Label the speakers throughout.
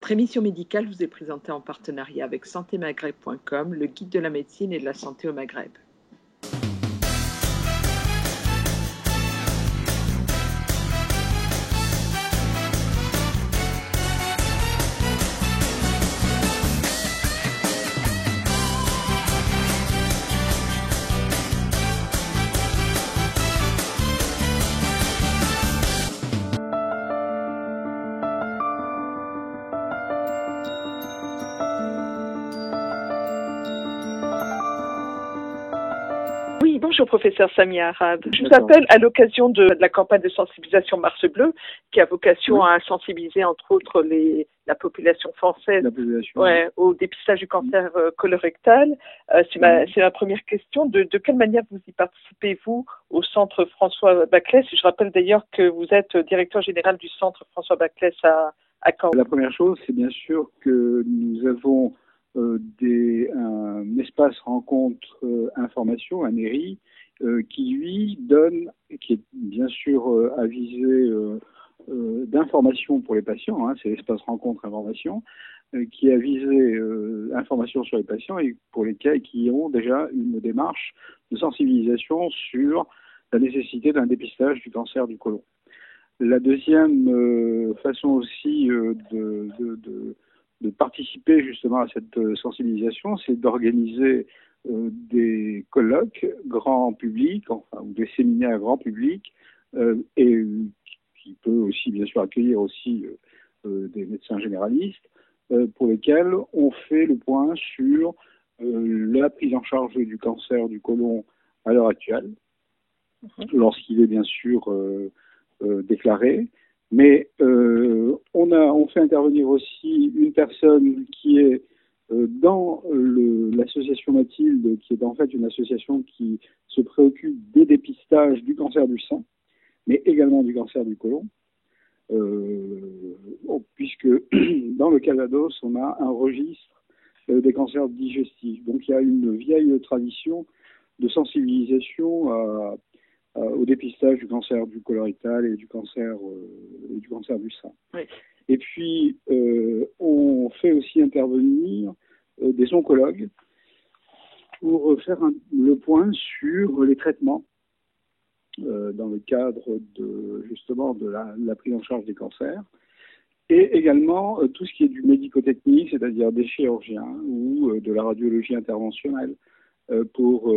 Speaker 1: Votre émission médicale vous est présentée en partenariat avec santémaghreb.com, le guide de la médecine et de la santé au Maghreb. Oui, bonjour professeur Samia Arad. Je vous appelle à l'occasion de la campagne de sensibilisation Mars Bleu qui a vocation à sensibiliser entre autres la population française au dépistage du cancer colorectal. C'est ma première question. De quelle manière vous y participez-vous au centre François Baclès? Je rappelle d'ailleurs que vous êtes directeur général du centre François Baclès à Caen.
Speaker 2: La première chose, c'est bien sûr que nous avons un espace rencontre information, un ERI, qui lui donne, qui est bien sûr avisé d'information pour les patients, c'est l'espace rencontre information, qui est avisé information sur les patients et pour lesquels qui ont déjà une démarche de sensibilisation sur la nécessité d'un dépistage du cancer du côlon. La deuxième façon aussi de participer justement à cette sensibilisation, c'est d'organiser des colloques grand public, ou des séminaires grand public, et qui peut aussi bien sûr accueillir aussi des médecins généralistes, pour lesquels on fait le point sur la prise en charge du cancer du côlon à l'heure actuelle, lorsqu'il est bien sûr déclaré. Mais on fait intervenir aussi une personne qui est dans l'association Mathilde, qui est en fait une association qui se préoccupe des dépistages du cancer du sein, mais également du cancer du côlon, puisque dans le Calvados, on a un registre des cancers digestifs. Donc il y a une vieille tradition de sensibilisation au dépistage du cancer du colorectal et du cancer du sein.
Speaker 1: Oui.
Speaker 2: Et puis, on fait aussi intervenir des oncologues pour faire le point sur les traitements dans le cadre justement de la prise en charge des cancers, et également tout ce qui est du médico-technique, c'est-à-dire des chirurgiens ou de la radiologie interventionnelle, pour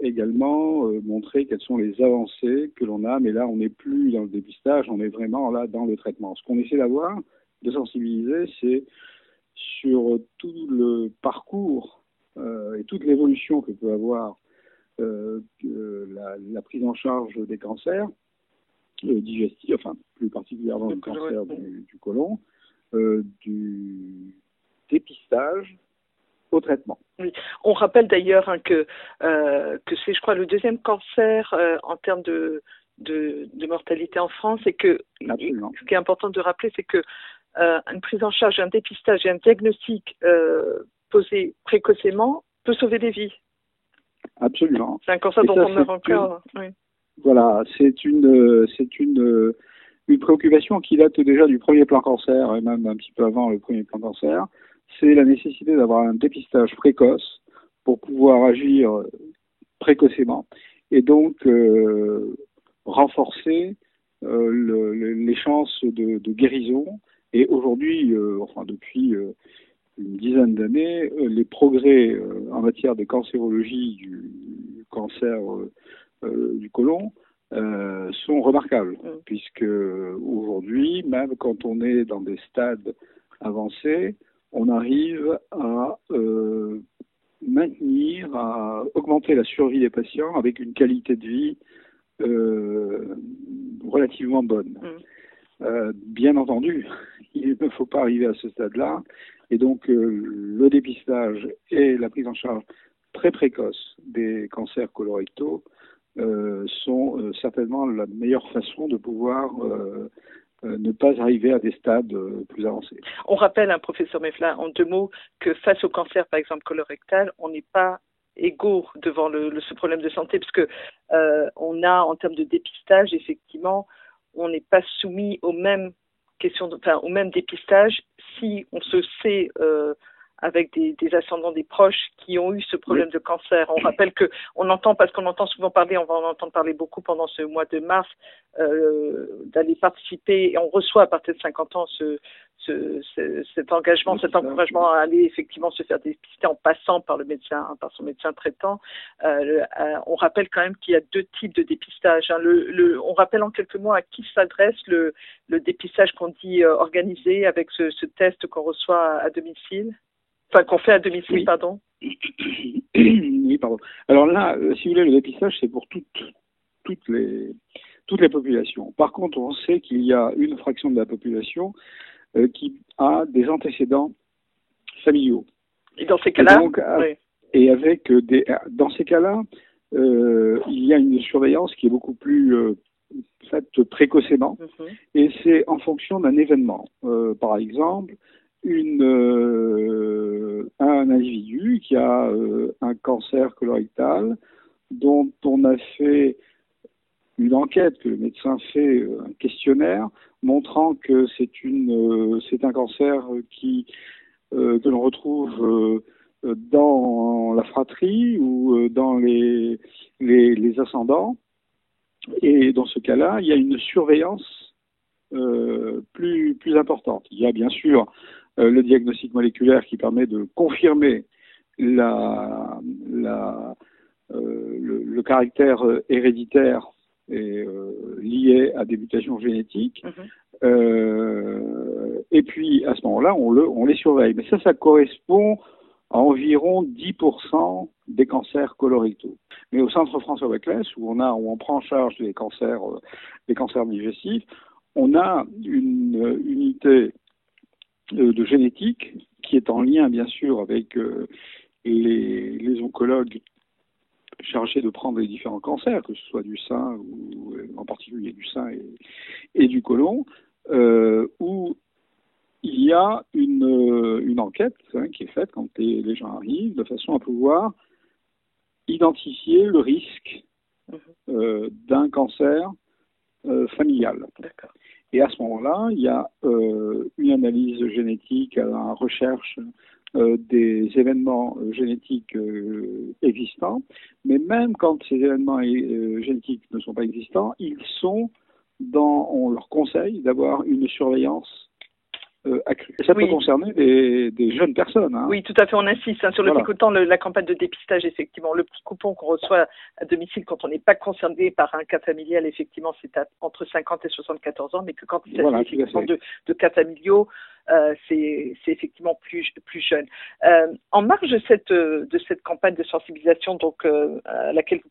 Speaker 2: également montrer quelles sont les avancées que l'on a, mais là on n'est plus dans le dépistage, on est vraiment là dans le traitement. Ce qu'on essaie d'avoir, de sensibiliser, c'est sur tout le parcours et toute l'évolution que peut avoir la prise en charge des cancers digestifs, enfin plus particulièrement le cancer du côlon, du dépistage au traitement.
Speaker 1: Oui. On rappelle d'ailleurs que c'est, je crois, le deuxième cancer en termes de mortalité en France, et que ce qui est important de rappeler, c'est que une prise en charge, un dépistage et un diagnostic posé précocement peut sauver des vies.
Speaker 2: Absolument.
Speaker 1: C'est un cancer dont on meurt encore. Oui.
Speaker 2: Voilà, c'est une préoccupation qui date déjà du premier plan cancer, et même un petit peu avant le premier plan cancer. C'est la nécessité d'avoir un dépistage précoce pour pouvoir agir précocement et donc renforcer les chances de guérison. Et aujourd'hui, depuis une dizaine d'années, les progrès en matière de cancérologie du cancer du côlon sont remarquables, puisque aujourd'hui, même quand on est dans des stades avancés, on arrive à maintenir, à augmenter la survie des patients avec une qualité de vie relativement bonne. Bien entendu, il ne faut pas arriver à ce stade-là, et donc le dépistage et la prise en charge très précoce des cancers colorectaux sont certainement la meilleure façon de pouvoir ne pas arriver à des stades plus avancés.
Speaker 1: On rappelle, professeur Meffla, en deux mots, que face au cancer, par exemple colorectal, on n'est pas égaux devant ce problème de santé, parce que on a, en termes de dépistage, effectivement, on n'est pas soumis aux mêmes question, ou même dépistage, si on se sait avec des ascendants, des proches qui ont eu ce problème de cancer. On rappelle que parce qu'on entend souvent parler, on va en entendre parler beaucoup pendant ce mois de mars, d'aller participer, et on reçoit à partir de 50 ans cet engagement, cet encouragement à aller effectivement se faire dépister en passant par par son médecin traitant. On rappelle quand même qu'il y a 2 types de dépistage. On rappelle en quelques mots à qui s'adresse le dépistage qu'on dit organisé avec ce test qu'on reçoit à domicile. Enfin, qu'on fait à domicile,
Speaker 2: oui.
Speaker 1: Pardon.
Speaker 2: Oui, pardon. Alors là, si vous voulez, le dépistage, c'est pour toutes les populations. Par contre, on sait qu'il y a une fraction de la population qui a des antécédents familiaux.
Speaker 1: Et dans ces cas-là,
Speaker 2: oui. Et avec dans ces cas-là, il y a une surveillance qui est beaucoup plus faite précocement, et c'est en fonction d'un événement. Par exemple, un individu qui a un cancer colorectal dont on a fait une enquête, que le médecin fait un questionnaire montrant que c'est un cancer que l'on retrouve dans la fratrie ou dans les ascendants, et dans ce cas-là, il y a une surveillance plus importante. Il y a bien sûr le diagnostic moléculaire qui permet de confirmer le caractère héréditaire et lié à des mutations génétiques. Et puis, à ce moment-là, on les surveille. Mais ça correspond à environ 10% des cancers colorectaux. Mais au centre François Baclès, où on prend en charge les cancers digestifs, on a une unité de génétique qui est en lien, bien sûr, avec les oncologues chargés de prendre les différents cancers, que ce soit du sein, ou en particulier du sein et du côlon, où il y a une enquête qui est faite quand les gens arrivent, de façon à pouvoir identifier le risque d'un cancer familial.
Speaker 1: D'accord.
Speaker 2: Et à ce moment-là, il y a une analyse génétique à la recherche des événements génétiques existants. Mais même quand ces événements génétiques ne sont pas existants, on leur conseille d'avoir une surveillance accrue. Et ça peut concerner des jeunes personnes.
Speaker 1: Oui, tout à fait, on insiste sur le petit la campagne de dépistage, effectivement. Le petit coupon qu'on reçoit à domicile quand on n'est pas concerné par un cas familial, effectivement, c'est entre 50 et 74 ans, mais que quand il s'agit effectivement de cas familiaux, c'est effectivement plus jeune. En marge de cette campagne de sensibilisation, donc à laquelle vous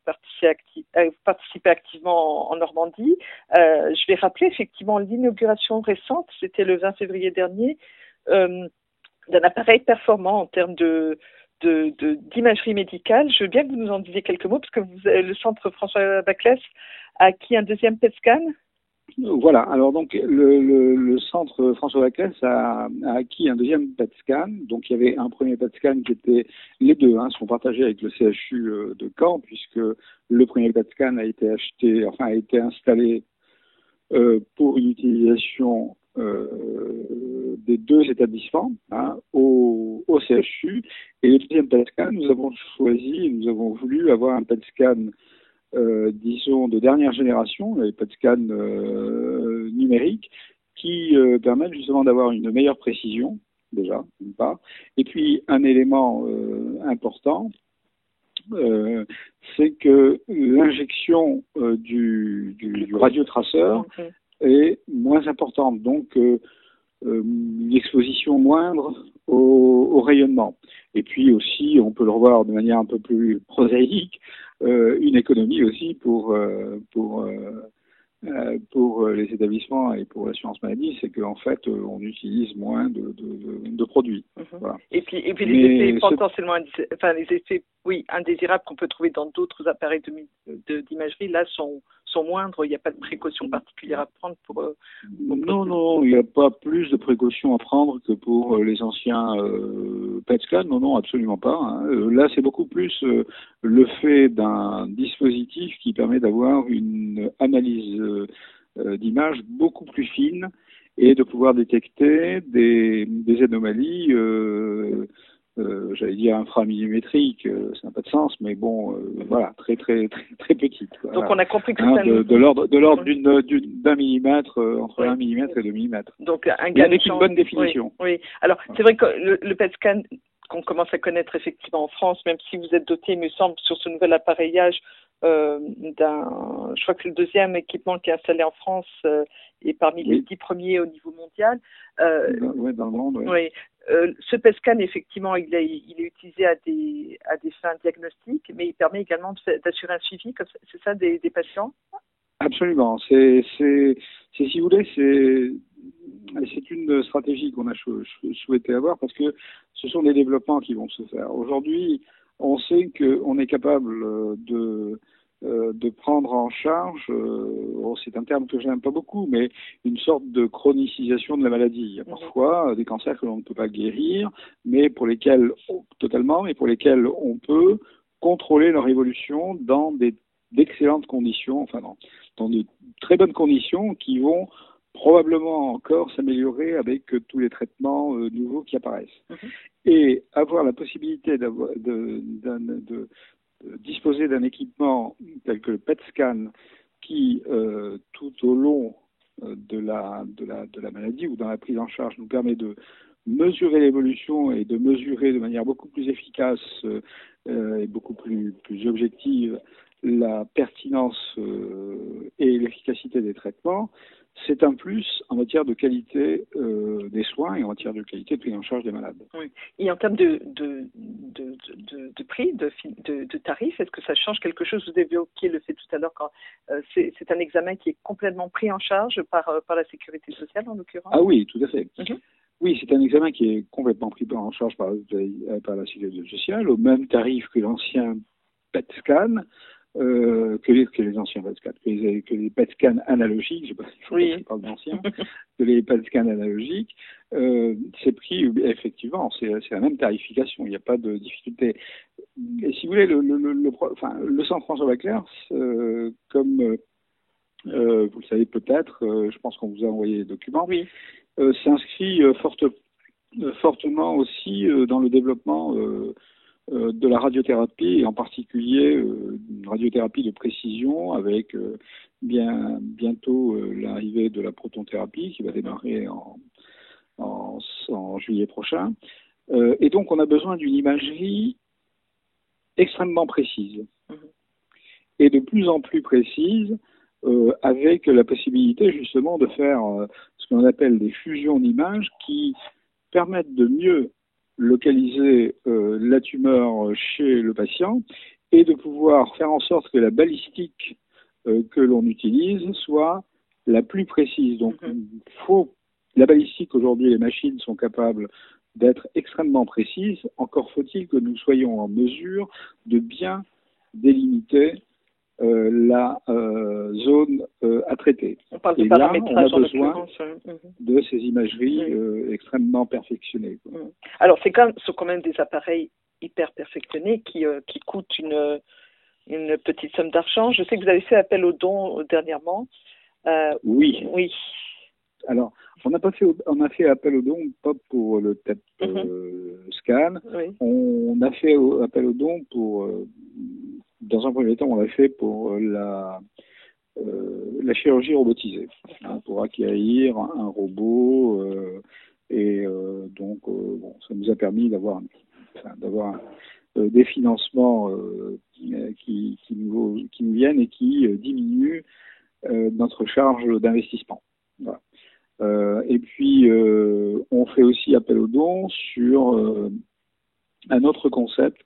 Speaker 1: participez activement en Normandie, je vais rappeler effectivement l'inauguration récente, c'était le 20 février dernier, d'un appareil performant en termes d'imagerie médicale. Je veux bien que vous nous en disiez quelques mots, parce que le centre François Baclès a acquis un 2e PET scan.
Speaker 2: Voilà, alors donc le centre François Baclès a acquis un 2e PET scan. Donc il y avait un premier PET scan qui était, les deux sont partagés avec le CHU de Caen, puisque le premier PET scan a été installé pour une utilisation des 2 établissements au CHU. Et le 2e PET scan, nous avons voulu avoir un PET scan disons de dernière génération, les PET scans numériques, qui permettent justement d'avoir une meilleure précision, déjà, d'une part. Et puis un élément important, c'est que l'injection du radiotraceur est moins importante, donc une exposition moindre au rayonnement. Et puis aussi, on peut le revoir de manière un peu plus prosaïque, une économie aussi pour les établissements et pour l'assurance maladie, c'est qu'en fait, on utilise moins de produits. Voilà.
Speaker 1: Et puis les effets potentiellement indésirables qu'on peut trouver dans d'autres appareils d'imagerie, là, sont moindres. Il n'y a pas de précautions particulières à prendre pour
Speaker 2: Non, il n'y a pas plus de précautions à prendre que pour les anciens PET scans. Non, absolument pas. Là, c'est beaucoup plus le fait d'un dispositif qui permet d'avoir une analyse d'image beaucoup plus fine et de pouvoir détecter des anomalies, j'allais dire inframillimétriques, ça n'a pas de sens, mais bon, voilà, très petites. Voilà.
Speaker 1: Donc on a compris que
Speaker 2: de l'ordre d'un millimètre, entre 1 millimètre et 2 millimètres.
Speaker 1: Donc
Speaker 2: avec une bonne définition.
Speaker 1: Oui. Alors c'est vrai que le PET scan qu'on commence à connaître effectivement en France, même si vous êtes doté, il me semble, sur ce nouvel appareillage je crois que c'est le deuxième équipement qui est installé en France et parmi les 10 premiers au niveau mondial.
Speaker 2: Oui, dans le monde.
Speaker 1: Oui. Ce PET scan, effectivement, il est utilisé à des fins diagnostiques, mais il permet également d'assurer un suivi, c'est ça, des patients?
Speaker 2: Absolument. Si vous voulez, c'est une stratégie qu'on a souhaité avoir parce que ce sont des développements qui vont se faire. Aujourd'hui, on sait qu'on est capable de prendre en charge, c'est un terme que je n'aime pas beaucoup, mais une sorte de chronicisation de la maladie. Il y a parfois des cancers que l'on ne peut pas guérir, mais pour lesquels on peut contrôler leur évolution dans d'excellentes conditions, enfin dans de très bonnes conditions qui vont probablement encore s'améliorer avec tous les traitements nouveaux qui apparaissent. Et avoir la possibilité de disposer d'un équipement tel que le PET scan qui, tout au long de la maladie ou dans la prise en charge, nous permet de mesurer l'évolution et de mesurer de manière beaucoup plus efficace et beaucoup plus objective la pertinence et l'efficacité des traitements, c'est un plus en matière de qualité des soins et en matière de qualité de prise en charge des malades.
Speaker 1: Oui. Et en termes de prix, de tarifs, est-ce que ça change quelque chose? Vous évoquiez le fait tout à l'heure quand c'est un examen qui est complètement pris en charge par la sécurité sociale en l'occurrence?
Speaker 2: Ah oui, tout à fait. Oui, c'est un examen qui est complètement pris en charge par la sécurité sociale au même tarif que l'ancien PET scan. Que les anciens PET scans, que les PET scans analogiques, je ne sais pas si je parle d'anciens, que les PET scans analogiques, c'est pris, effectivement, c'est la même tarification, il n'y a pas de difficulté. Et si vous voulez, le Centre François Baclère, comme vous le savez peut-être, je pense qu'on vous a envoyé les documents, s'inscrit fortement aussi dans le développement de la radiothérapie, et en particulier une radiothérapie de précision avec bientôt l'arrivée de la protonthérapie qui va démarrer en juillet prochain. Et donc on a besoin d'une imagerie extrêmement précise et de plus en plus précise avec la possibilité justement de faire ce qu'on appelle des fusions d'images qui permettent de mieux localiser la tumeur chez le patient et de pouvoir faire en sorte que la balistique que l'on utilise soit la plus précise. Donc, la balistique, aujourd'hui, les machines sont capables d'être extrêmement précises. Encore faut-il que nous soyons en mesure de bien délimiter la zone à traiter.
Speaker 1: Et là, on
Speaker 2: a besoin de ces imageries extrêmement perfectionnées.
Speaker 1: Alors, ce sont quand même des appareils hyper perfectionnés qui coûtent une petite somme d'argent. Je sais que vous avez fait appel aux dons dernièrement.
Speaker 2: Oui. Alors, on a fait appel aux dons, pas pour le TEP scan. On a fait appel aux dons pour... dans un premier temps, on l'a fait pour la chirurgie robotisée, pour acquérir un robot ça nous a permis d'avoir des financements qui nous viennent et qui diminuent notre charge d'investissement. Voilà. Et puis on fait aussi appel aux dons sur un autre concept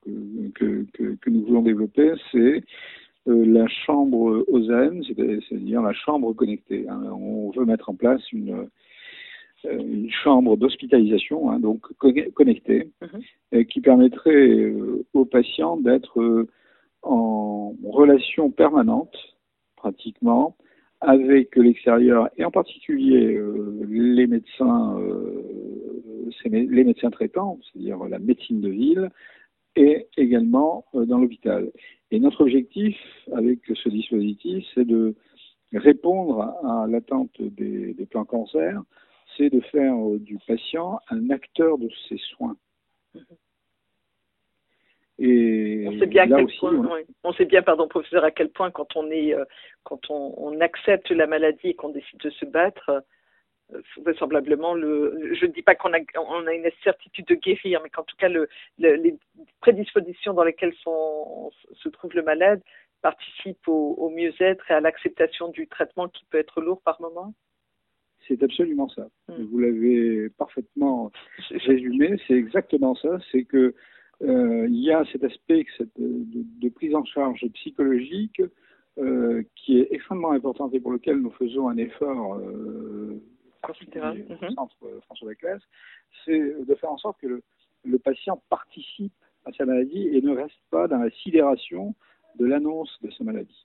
Speaker 2: que nous voulons développer, c'est la chambre OZN, c'est-à-dire la chambre connectée. On veut mettre en place une chambre d'hospitalisation, donc connectée, qui permettrait aux patients d'être en relation permanente, pratiquement, avec l'extérieur, et en particulier les médecins traitants, c'est-à-dire la médecine de ville, et également dans l'hôpital. Et notre objectif avec ce dispositif, c'est de répondre à l'attente des plans cancer c'est de faire du patient un acteur de ses soins. Et
Speaker 1: on sait bien
Speaker 2: là aussi,
Speaker 1: on sait bien, pardon, professeur, à quel point quand on accepte la maladie et qu'on décide de se battre, vraisemblablement, je ne dis pas qu'on a une certitude de guérir, mais qu'en tout cas, les prédispositions dans lesquelles se trouve le malade participent au mieux-être et à l'acceptation du traitement qui peut être lourd par moment.
Speaker 2: C'est absolument ça. Vous l'avez parfaitement résumé. C'est exactement ça. C'est que il y a cet aspect de prise en charge psychologique qui est extrêmement important et pour lequel nous faisons un effort considérable au centre François Baclès, c'est de faire en sorte que le patient participe à sa maladie et ne reste pas dans la sidération de l'annonce de sa maladie.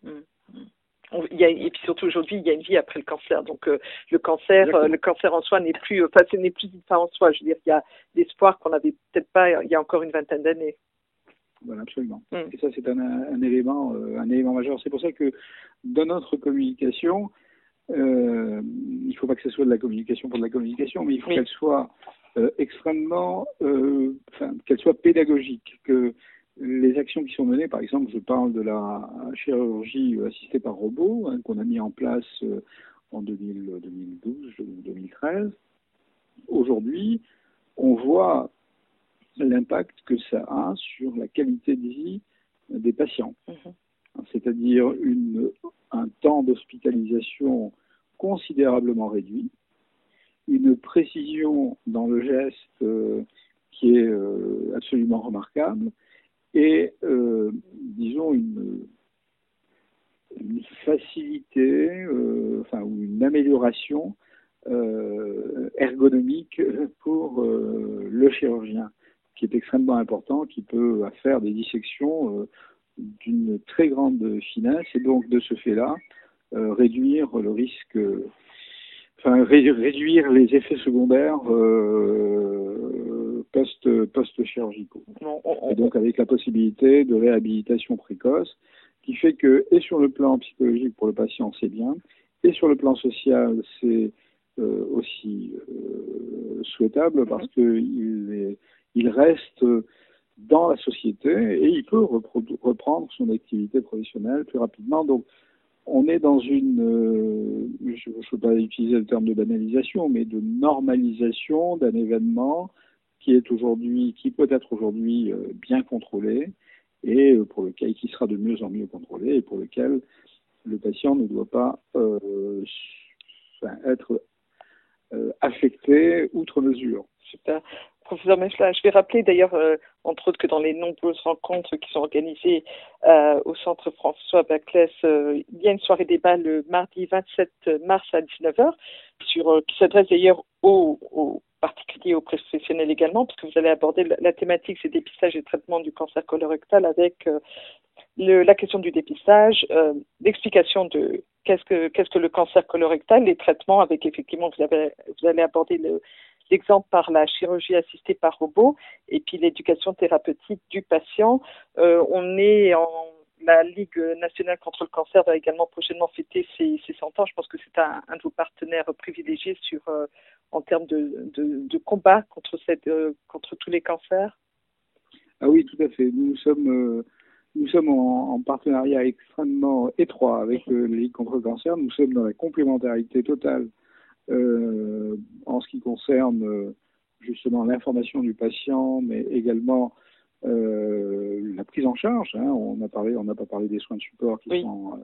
Speaker 1: Et puis surtout aujourd'hui, il y a une vie après le cancer. Donc le cancer en soi n'est plus une fin en soi. Je veux dire, il y a l'espoir qu'on n'avait peut-être pas il y a encore une vingtaine d'années.
Speaker 2: Voilà, absolument. Et ça, c'est un élément majeur. C'est pour ça que dans notre communication, il ne faut pas que ce soit de la communication pour de la communication, mais il faut qu'elle soit extrêmement, qu'elle soit pédagogique, que les actions qui sont menées, par exemple, je parle de la chirurgie assistée par robot qu'on a mis en place en 2012 ou 2013. Aujourd'hui, on voit l'impact que ça a sur la qualité de vie des patients. C'est-à-dire un temps d'hospitalisation considérablement réduit, une précision dans le geste qui est absolument remarquable, et disons une facilité, ou une amélioration ergonomique pour le chirurgien, qui est extrêmement important, qui peut faire des dissections d'une très grande finesse, et donc de ce fait-là, réduire le risque, réduire les effets secondaires post-chirurgicaux. Et donc avec la possibilité de réhabilitation précoce, qui fait que, et sur le plan psychologique pour le patient, c'est bien, et sur le plan social, c'est aussi souhaitable parce qu'il reste dans la société et il peut reprendre son activité professionnelle plus rapidement. Donc, on est dans une, je ne veux pas utiliser le terme de banalisation, mais de normalisation d'un événement qui peut être aujourd'hui bien contrôlé et qui sera de mieux en mieux contrôlé et pour lequel le patient ne doit pas être affecté outre mesure.
Speaker 1: Super. Professeur Mechla, je vais rappeler d'ailleurs, entre autres, que dans les nombreuses rencontres qui sont organisées au Centre François Baclès, il y a une soirée débat le mardi 27 mars à 19h, qui s'adresse d'ailleurs aux particuliers, aux professionnels également, parce que vous allez aborder la thématique, c'est dépistage et traitement du cancer colorectal avec la question du dépistage, l'explication de qu'est-ce que le cancer colorectal, les traitements avec, effectivement, vous allez aborder l'exemple par la chirurgie assistée par robot et puis l'éducation thérapeutique du patient. La Ligue nationale contre le cancer va également prochainement fêter ses 100 ans. Je pense que c'est un de vos partenaires privilégiés en termes de combat contre tous les cancers.
Speaker 2: Ah oui, tout à fait. Nous sommes en partenariat extrêmement étroit avec la Ligue contre le cancer. Nous sommes dans la complémentarité totale en ce qui concerne justement l'information du patient, mais également la prise en charge. On n'a pas parlé des soins de support qui sont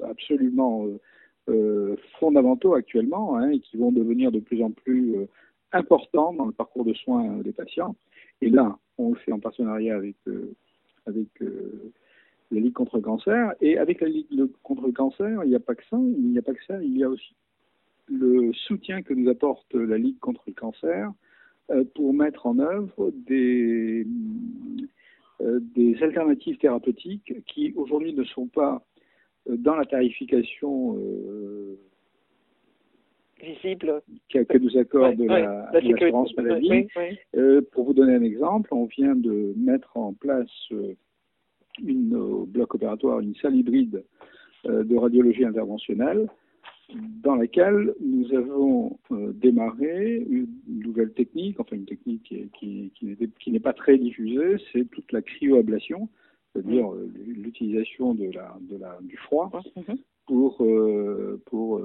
Speaker 2: absolument fondamentaux actuellement et qui vont devenir de plus en plus importants dans le parcours de soins des patients. Et là, on le fait en partenariat avec la Ligue contre le cancer. Et avec la Ligue contre le cancer, il n'y a pas que ça. Il y a aussi le soutien que nous apporte la Ligue contre le cancer pour mettre en œuvre des alternatives thérapeutiques qui aujourd'hui ne sont pas dans la tarification
Speaker 1: visible
Speaker 2: que nous accorde l'assurance maladie. Pour vous donner un exemple, on vient de mettre en place au bloc opératoire une salle hybride de radiologie interventionnelle dans laquelle nous avons démarré une nouvelle technique, enfin une technique qui n'est pas très diffusée, c'est toute la cryoablation, c'est-à-dire l'utilisation du froid pour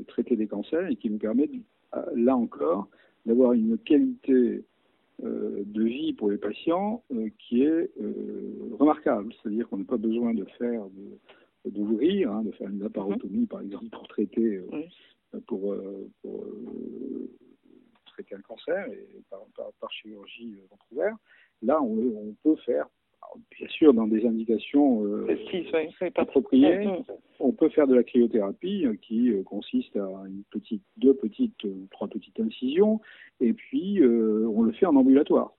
Speaker 2: traiter des cancers et qui nous permet, là encore, d'avoir une qualité de vie pour les patients qui est remarquable. C'est-à-dire qu'on n'a pas besoin de d'ouvrir, de faire une laparotomie par exemple pour traiter traiter un cancer et par chirurgie ventre-ouvert. Là, on peut faire, bien sûr dans des indications appropriées, on peut faire de la cryothérapie qui consiste à trois petites incisions et puis on le fait en ambulatoire.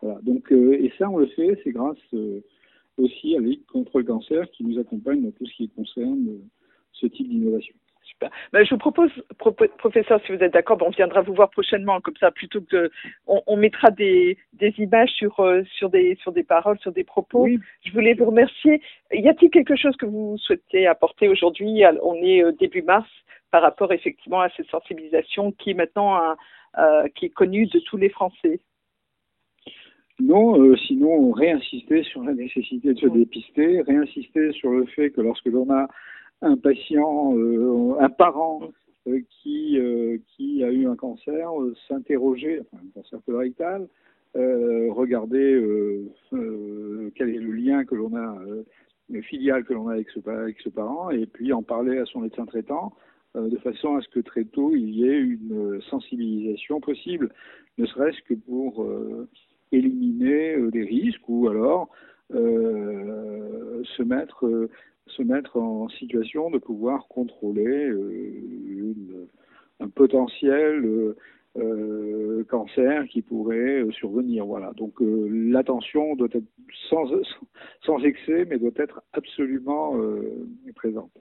Speaker 2: Voilà. Donc, et ça, on le fait, c'est grâce aussi à la Ligue contre le cancer qui nous accompagne dans tout ce qui concerne ce type d'innovation.
Speaker 1: Super. Ben, je vous propose, professeur, si vous êtes d'accord, on viendra vous voir prochainement, comme ça, plutôt que on mettra des images sur des paroles, sur des propos. Oui. Je voulais vous remercier. Y a-t-il quelque chose que vous souhaitez apporter aujourd'hui? On est début mars, par rapport effectivement à cette sensibilisation qui est maintenant qui est connue de tous les Français.
Speaker 2: Non, sinon réinsister sur la nécessité de se dépister, réinsister sur le fait que lorsque l'on a un patient, un parent qui a eu un cancer, s'interroger, enfin un cancer colorectal, regarder quel est le lien que l'on a, filial que l'on a avec ce parent, et puis en parler à son médecin traitant, de façon à ce que très tôt il y ait une sensibilisation possible, ne serait-ce que pour éliminer des risques ou alors se mettre en situation de pouvoir contrôler un potentiel cancer qui pourrait survenir. Voilà. Donc l'attention doit être sans excès, mais doit être absolument présente.